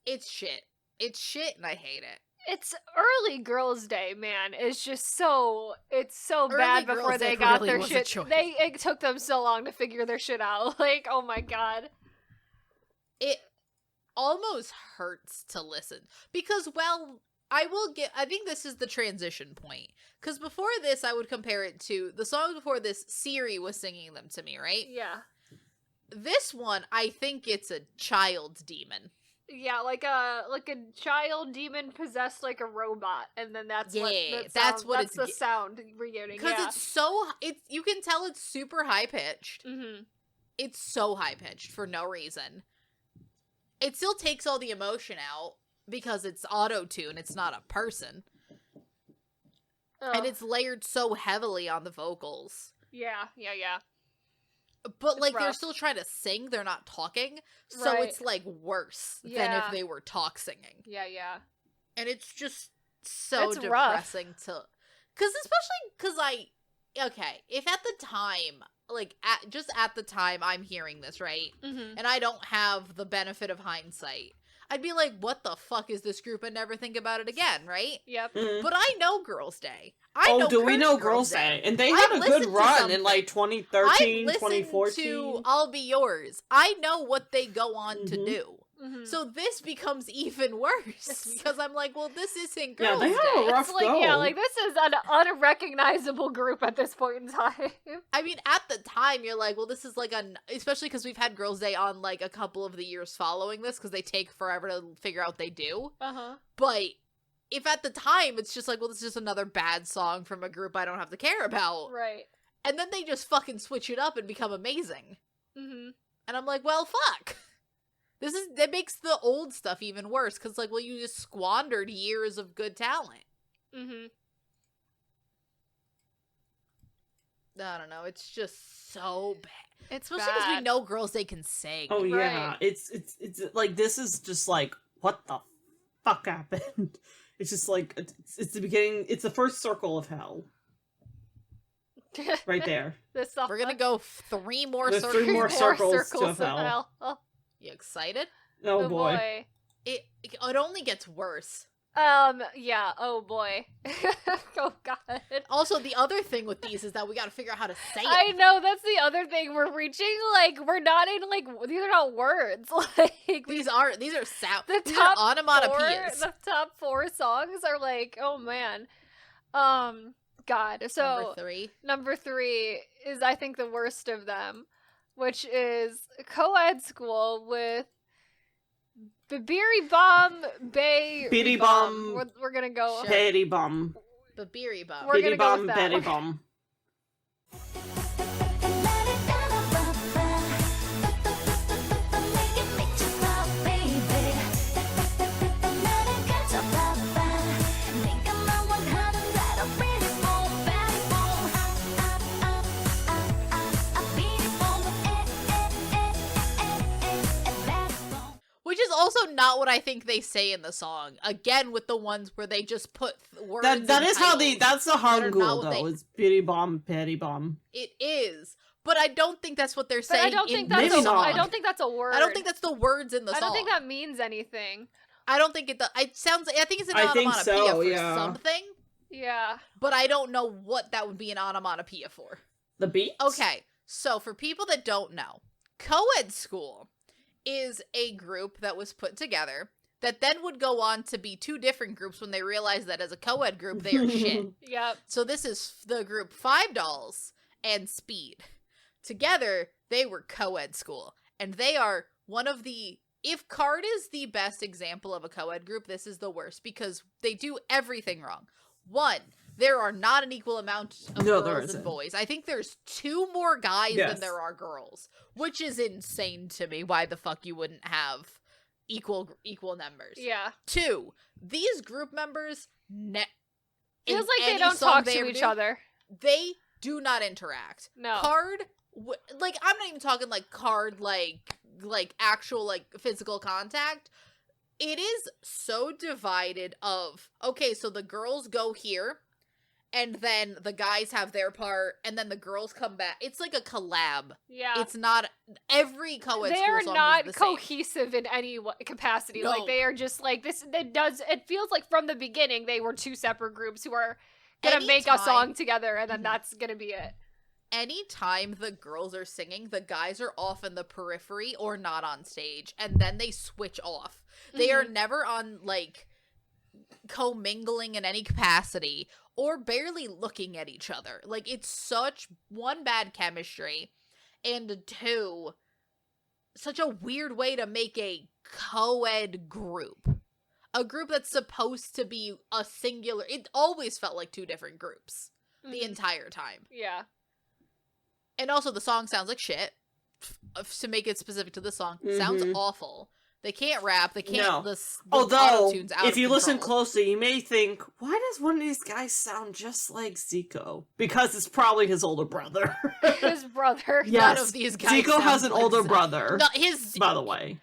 It's shit. It's shit and I hate it. It's early Girls' Day, man. It's just so Early bad before Girls' they Day got really their was a shit. choice. It took them so long to figure their shit out. Like, oh my god. It almost hurts to listen. Because, well, I think this is the transition point. Because before this, I would compare it to the songs before this, Siri was singing them to me, right? Yeah. This one, I think it's a child's demon. Yeah, like a child demon possessed like a robot, and then that's what Yeah, that that's sound, what that's it's the sound we're getting. because Yeah. it's so you can tell it's super high pitched. Mm-hmm. It's so high pitched for no reason. It still takes all the emotion out because it's auto tune. It's not a person, and it's layered so heavily on the vocals. yeah. But It's like they're rough. still trying to sing, they're not talking. So Right. it's like worse than Yeah. if they were talk singing. Yeah. And it's just so It's rough. depressing to especially cuz if at the time just at the time I'm hearing this, right? Mm-hmm. And I don't have the benefit of hindsight. I'd be like, what the fuck is this group, and never think about it again, right? Yep. Mhm. But I know Girls' Day. I know do we Kurt's know Girls' Day? And they I've had a good listened to run something. in like I've 2013, listened 2014. to I'll Be Yours. I know what they go on to Mhm. do. Mm-hmm. So this becomes even worse because I'm like, well, this isn't Yeah, Girls' they had a Day. rough It's like, go. yeah, like this is an unrecognizable group at this point in time. I mean, at the time, you're like, well, this is like especially because we've had Girls' Day on like a couple of the years following this because they take forever to figure out what they do. Uh-huh. But if at the time it's just like, well, this is just another bad song from a group I don't have to care about, Right. and then they just fucking switch it up and become amazing, Mm-hmm. and I'm like, well, fuck. That makes the old stuff even worse because like, well, you just squandered years of good talent. Mm-hmm. I don't know. It's just so bad. It's Especially because we bad. know Girls Day can sing. Oh yeah, Right. it's like this is just like what the fuck happened. It's just like it's the beginning. It's the first circle of hell right there. This We're gonna go 3 more There's circles. 3 more circles to of hell. Oh, You excited? Oh boy. It only gets worse. Yeah. Oh boy. Oh god. Also, the other thing with these is that we gotta figure out how to say it. I know, that's the other thing. We're reaching, like, we're not in, like, these are not words. Like, These are sound. the These top are onomatopoeias. the top 4 songs are like, oh man. God. So, Number 3. number 3 is, I think, the worst of them, which is co-ed school with Bibiri Bum Bay. Biddy Bum. We're gonna go. Sure. Betty bum. Babiri Bum. We're Biddy gonna go bum. with that. Betty Okay. bum. Which is also not what I think they say in the song. Again, with the ones where they just put words. That in is how they. titles. That's the are not Hangul what though. they- It's Biddy bum. Betty bum. It is, but I don't think that's what they're But saying. I don't in think the that's Maybe a, not. I don't think that's a word. I don't think that's the words in the I song. don't think that means anything. I don't think it. It sounds. I think it's an I think onomatopoeia so, for yeah. something, Yeah. but I don't know what that would be an onomatopoeia for. The beat. Okay, so for people that don't know, co-ed school is a group that was put together that then would go on to be 2 different groups when they realized that as a co-ed group they are shit. Yep. So this is the group 5 Dolls and Speed. Together, they were co-ed school. And they are one of the... If Card is the best example of a co-ed group, this is the worst because they do everything wrong. 1, there are not an equal amount of No, there girls and isn't. boys. I think there's 2 more guys Yes. than there are girls, which is insane to me. Why the fuck you wouldn't have equal numbers? Yeah. 2, these group members Feels in like they any don't song talk they to ever each do, other. They do not interact. No. Card, like, I'm not even talking like Card, like actual like physical contact. It is so divided of, okay, so the girls go here, and then the guys have their part, and then the girls come back. It's like a collab. Yeah. It's not every co-ed They school are song not is the same. cohesive in any capacity. No. Like, they are just like this. It feels like from the beginning they were 2 separate groups who are gonna make a Anytime- song together, and then Mhm. that's gonna be it. Anytime the girls are singing, the guys are off in the periphery or not on stage, and then they switch off. They are never on, like, commingling in any capacity or barely looking at each other. Like, it's such, 1, bad chemistry, and 2, such a weird way to make a co-ed group. A group that's supposed to be a singular. It always felt like two different groups the entire time. Yeah. And also the song sounds like shit. To make it specific to the song, sounds awful. They can't rap. They can't. No. The Although, auto-tune's out if of you listen control. closely, you may think, why does one of these guys sound just like Zico? Because it's probably his older brother. His brother. Yes. None of these guys Zico sound has an like older Zico. brother, No, his by the way.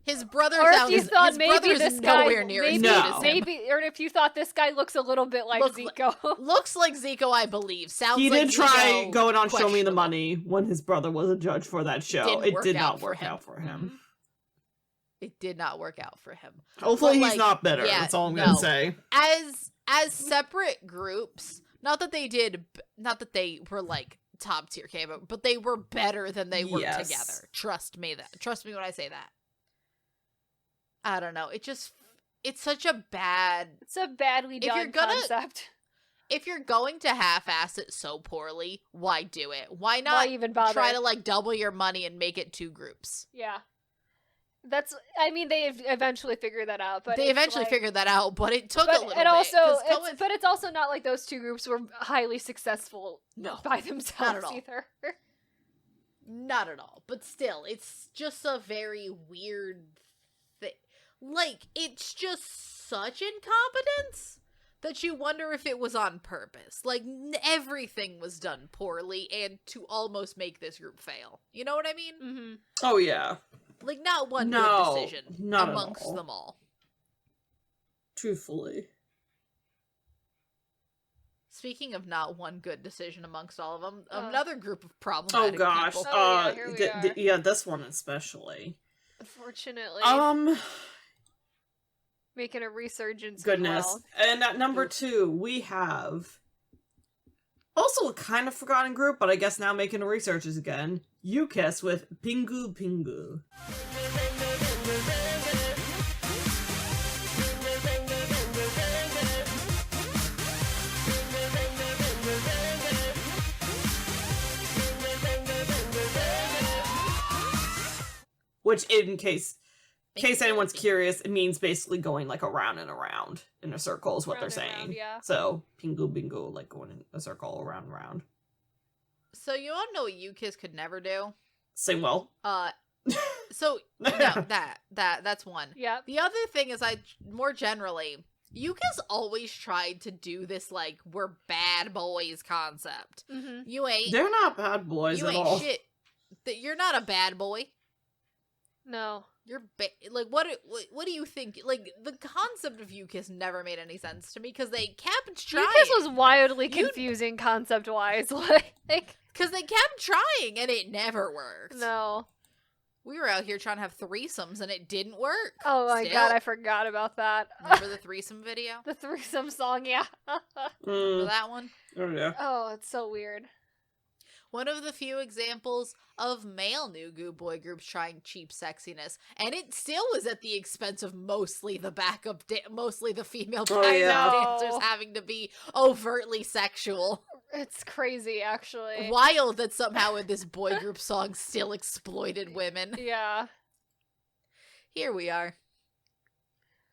his brother Or if sounds. you thought His maybe brother is this guy, nowhere near as maybe, good as him. maybe, or if you thought this guy looks a little bit like Looks Zico. Looks like Zico, I believe. Sounds He like did try Zico, going on Show Me the questionable. Money when his brother was a judge for that show. Didn't It work did out not for work him. out for him. It did not work out for him. Hopefully But, he's like, not bitter. yeah, That's all I'm no. gonna say. As separate groups, not that they were like top tier K-pop, but they were better than they were Yes. together. Trust me when I say that. I don't know. It's such a bad. It's a badly If you're done gonna- concept. If you're going to half-ass it so poorly, why do it? Why Why not even bother? try to like double your money and make it two groups? Yeah. I mean, they eventually figured that out, but They it's eventually like- figured that out, but it took But a little and bit. also, 'cause but it's also not like those two groups were highly successful No, by themselves all. either. not at all. But still, it's just a very weird thing. Like, it's just such incompetence that you wonder if it was on purpose. Like, everything was done poorly and to almost make this group fail. You know what I mean? Mm-hmm. Oh yeah, Like, not one No, good decision not at amongst all. them all. truthfully. Speaking of not one good decision amongst all of them, Oh. another group of Oh problematic gosh. people. Oh, yeah, here we are. Yeah, this one especially. Unfortunately, making a resurgence. Goodness. As well. And at number Oof. 2, we have also a kind of forgotten group, but I guess now making a researchers again. UKISS with Pingu Pingu. Which, in case anyone's curious, it means basically going like around and around in a circle is what Round they're and saying. round, yeah. So pingu bingu, like going in a circle around and around. So you all know what UKISS could never do? Sing well. So no, that's one. Yep. The other thing is, more generally, UKISS always tried to do this like we're bad boys concept. Mm-hmm. You ain't. They're not bad boys You at ain't all. shit. That you're not a bad boy. No. You're like what do you think? Like the concept of UKISS never made any sense to me because they kept trying. UKISS was wildly confusing concept wise. Like because they kept trying and it never worked. no. We were out here trying to have threesomes and it didn't work. Oh my Still. god, I forgot about that. Remember the threesome video? The threesome song, yeah. Remember Mm, that one? oh yeah. Oh, it's so weird. One of the few examples of male new boy groups trying cheap sexiness, and it still was at the expense of mostly the backup, mostly the female Oh, backup yeah. dancers having to be overtly sexual. It's crazy, actually. Wild that somehow in this boy group song still exploited women. Yeah. Here we are.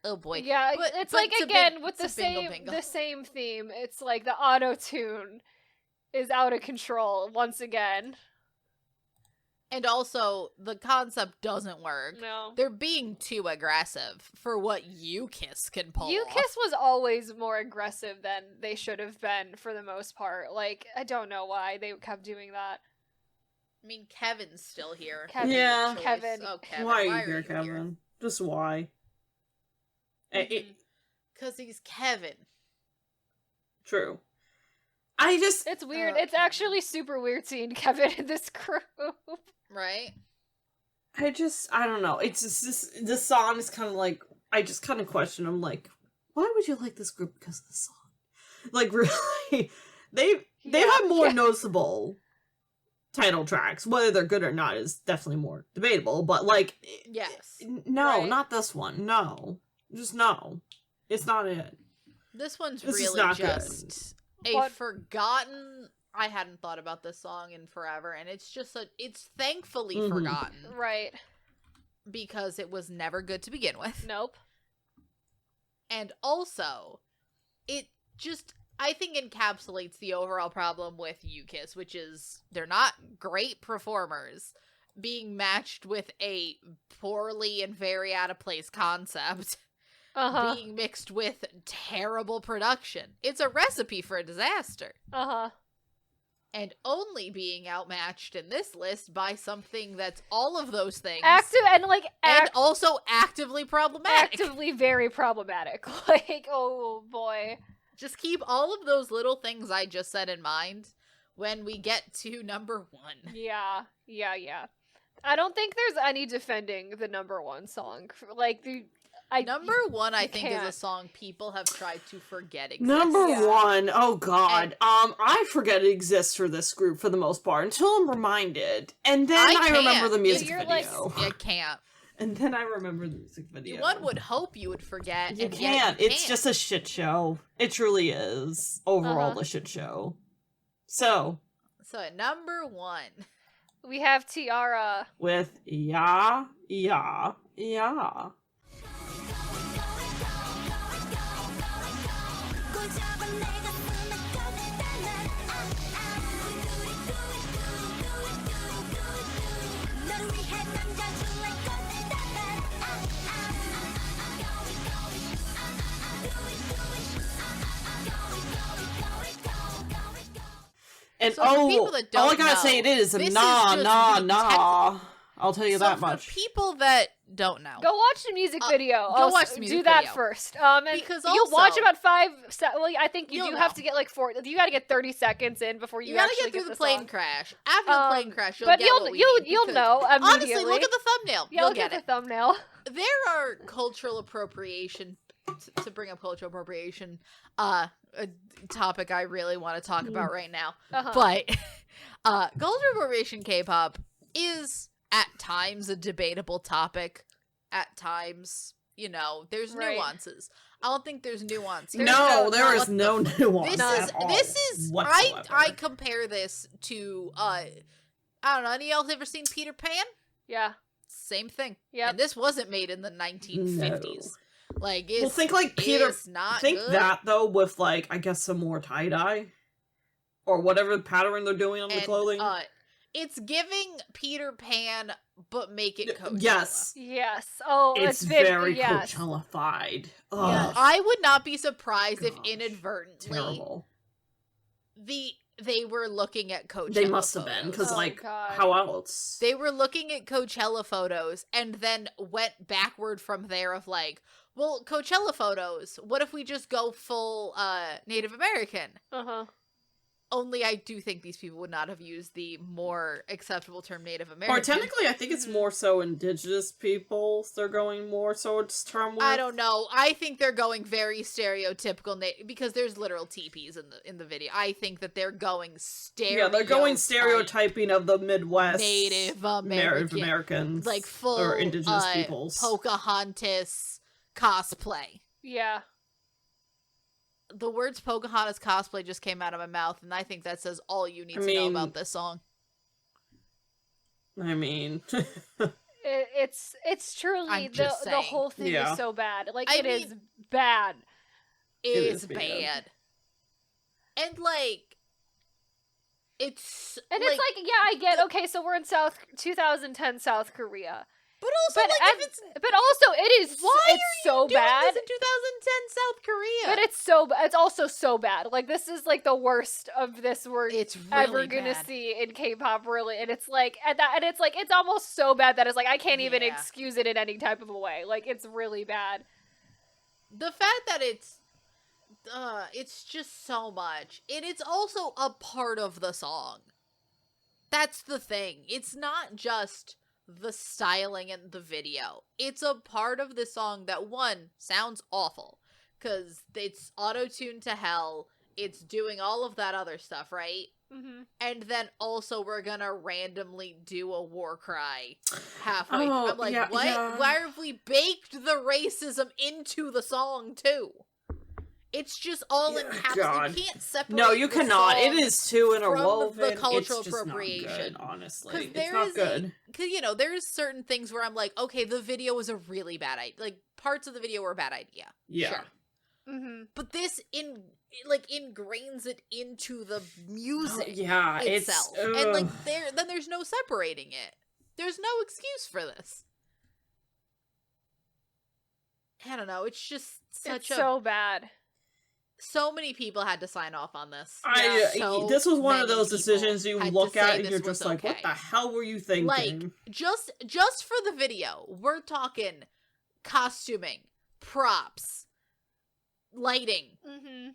Oh boy. Yeah, But- it's but like to again bing- with to the bingle same bingle. the same theme. It's like the auto tune is out of control once again. And also, the concept doesn't work. No. They're being too aggressive for what UKISS can pull off. UKISS was always more aggressive than they should have been for the most part. Like, I don't know why they kept doing that. I mean, Kevin's still here. Kevin, Yeah. Kevin. Oh, Kevin. Why are you here, Kevin? Here? Just why? Because he's Kevin. True. I just It's weird. Oh, It's Kevin. actually super weird seeing Kevin in this group. Right? I don't know. It's just this song is kind of like I just kind of question. I'm like, why would you like this group because of the song? Like really, they've Yeah, had more yeah. noticeable title tracks. Whether they're good or not is definitely more debatable. But like, Yes. no, Right. not this one. No, just no. It's not it. This one's This is really not good. just a What- forgotten. I hadn't thought about this song in forever, and it's just it's thankfully Mhm. forgotten. Right. because it was never good to begin with. Nope. And also, it just, I think, encapsulates the overall problem with UKISS, which is they're not great performers being matched with a poorly and very out of place concept Uh-huh. being mixed with terrible production. It's a recipe for a disaster. Uh-huh. And only being outmatched in this list by something that's all of those things. And Also actively problematic. actively very problematic. Like, oh boy. Just keep all of those little things I just said in mind when we get to number 1. Yeah. I don't think there's any defending the number 1 song. Like, Number 1, I think, is a can't. song people have tried to forget exists. Number Yeah. 1, oh god. And- I forget it exists for this group for the most part until I'm reminded. And then I can't. remember the music You're like- video. You can't. And then I remember the music video. One would hope you would forget. You and yet can't. you It's can't. just a shit show. It truly is. Overall, Uh-huh. a shit show. So, So at number 1, we have Tiara. with Ya, Ya, Ya. And So for people that all I don't gotta know, say it is this is nah, just nah, the nah. I'll tell you so that for much. people that don't know, Go watch the music video. go Also, watch the music do that video. first. And Because you'll watch also- about 5. Well, I think you You'll do have know. to get like 4. You got to get 30 seconds in before you, you gotta actually get through the song. plane crash. After the plane crash, you'll But get what we you'll mean, you'll because know immediately. Honestly, look at the thumbnail. Yeah, You'll look get at it. the thumbnail. There are cultural appropriation, to bring up cultural appropriation, a topic I really want to talk about right now. Uh-huh. But cultural appropriation K-pop is at times a debatable topic. At times, there's Right. nuances. I don't think there's nuance here. No, there What is no nuance. This is whatsoever. I compare this to I don't know, any of y'all ever seen Peter Pan? Yeah. Same thing. Yep. And this wasn't made in the 1950s. Like, it's, Well, think like Peter. it's not Think good. that though, with like I guess some more tie dye, or whatever pattern they're doing on the And, clothing. it's giving Peter Pan, but make it Coachella. Yes, Yes. Oh, it's been- very yes. Coachella-fied. Yes. Ugh, I would not be surprised if Gosh, inadvertently terrible. they were looking at Coachella. They must have been because Oh, like God. how else? They were looking at Coachella photos and then went backward from there of like, well, Coachella photos, what if we just go full Native American? Uh-huh. Only I do think these people would not have used the more acceptable term Native American. Or technically, I think it's more so indigenous peoples. They're going more so it's term with. I don't know. I think they're going very stereotypical because there's literal teepees in the video. I think that they're going Yeah, they're going stereotyping of the Midwest Native Native American, Americans, like full or indigenous peoples. Pocahontas cosplay. Yeah. The words Pocahontas cosplay just came out of my mouth, and I think that says all you need I to know mean- about this song. I mean, It's truly I'm the just saying. whole thing Yeah. is so bad. Like I it is mean- bad. Is is bad. bad. And like it's And it's like, yeah, I get okay, so we're in 2010 South Korea. but also But like at- if it's But also it is why it's are you so doing bad. this in 2010 South Korea? But it's also so bad. Like this is like the worst of this we're It's ever really gonna bad. see in K-pop, really. And it's like it's almost so bad that it's like I can't even Yeah. excuse it in any type of a way. Like it's really bad. The fact that it's just so much. And it's also a part of the song. That's the thing. It's not just the styling and the video. It's a part of the song that, one, sounds awful. Because it's auto-tuned to hell. It's doing all of that other stuff, right? Mm-hmm. And then also we're gonna randomly do a war cry halfway. Oh, I'm like, yeah, what? yeah. Why have we baked the racism into the song too? It's just all Yeah, encapsulated. God. You can't separate. No, you the cannot. It song is too interwoven. the cultural It's just appropriation. not good, honestly. Because It's there not is good. because there's certain things where I'm like, okay, the video was a really bad idea. Like parts of the video were a bad idea. Yeah. Sure. Mm-hmm. But this ingrains it into the music Yeah, itself, it's and like then there's no separating it. There's no excuse for this. I don't know. It's just It's so bad. So many people had to sign off on this. This was one of many those people decisions you had to look say at and this you're was just like, what okay. the hell were you thinking? Like just for the video, we're talking costuming, props, lighting, Mm-hmm.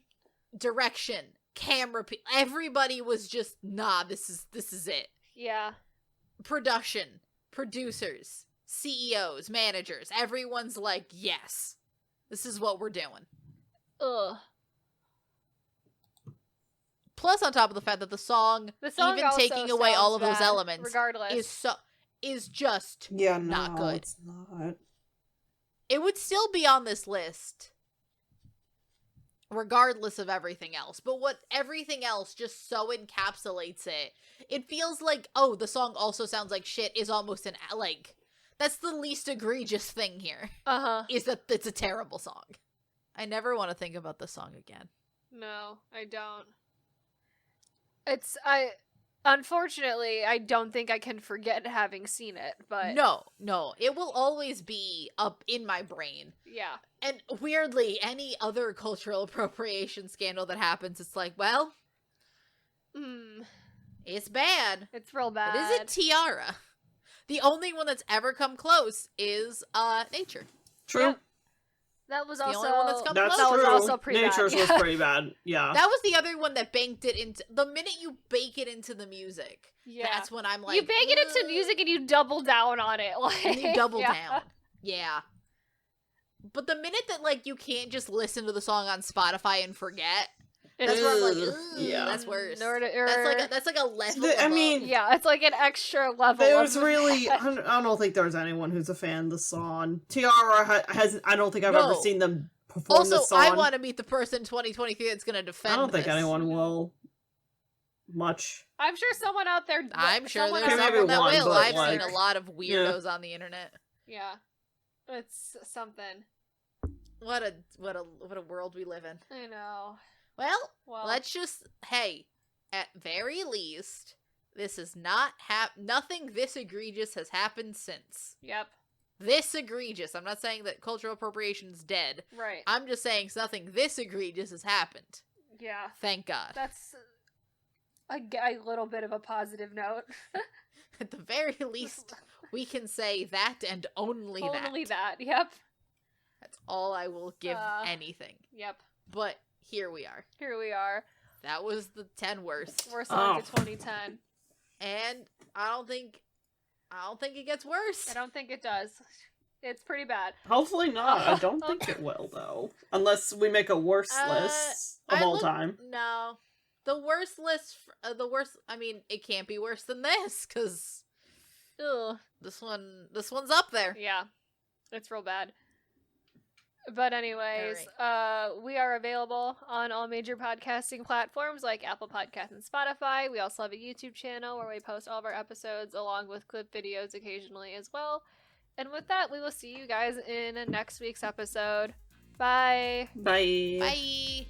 direction, camera. Everybody was just nah. This is it. Yeah. Production, producers, CEOs, managers. Everyone's like, yes, this is what we're doing. Ugh. Plus, on top of the fact that the song even also taking away all of sounds those bad, elements, regardless, is just not good. It's not. It would still be on this list, regardless of everything else. But what everything else just so encapsulates it, it feels like, oh, the song also sounds like shit is almost that's the least egregious thing here. Is that it's a terrible song. I never want to think about this song again. No, I don't. Unfortunately, I don't think I can forget having seen it, but No, it will always be up in my brain. yeah. And weirdly, any other cultural appropriation scandal that happens, it's like, well, it's bad. It's real bad. But is it Tiara? The only one that's ever come close is Nature. True. Yep. That was The also only one that's come That's close. true. was also pretty Nature's bad. was Yeah. pretty bad. Yeah. That was the other one that banked it into the minute you bake it into the music. Yeah. That's when I'm like, you bake it into "Ugh." music and you double down on it. Like, And you double yeah. down. Yeah. But the minute that you can't just listen to the song on Spotify and forget, that's where I'm like, Ugh. "Ugh, Yeah. that's worse. Or- That's like a level. I above. mean, yeah, it's like an extra level. There's of really, I don't think there's anyone who's a fan of the song. Tiara has, I don't think I've ever No. seen them perform Also, the song. I want to meet the person 2023 that's going to defend I don't think this. anyone will. Much. I'm sure someone out there. I'm sure someone there's out Maybe someone that one, will. but, I've like, seen a lot of weirdos on the internet. Yeah, it's something. What a world we live in. I know. Well, Well, let's just at very least, this is not nothing this egregious has happened since. Yep. This egregious. I'm not saying that cultural appropriation's dead. Right. I'm just saying nothing this egregious has happened. Yeah. Thank God. That's a little bit of a positive note. At the very least, we can say that and only that. Only that. Yep. That's all I will give anything. Yep. But here we are. Here we are. That was the 10 worst. Worst song to 2010. And I don't think it gets worse. I don't think it does. It's pretty bad. Hopefully not. I don't think it will, though. Unless we make a worse list of all time. No. The worst list, I mean, it can't be worse than this, because this one's up there. Yeah. It's real bad. But anyways, we are available on all major podcasting platforms like Apple Podcasts and Spotify. We also have a YouTube channel where we post all of our episodes along with clip videos occasionally as well. And with that, we will see you guys in next week's episode. Bye! Bye. Bye.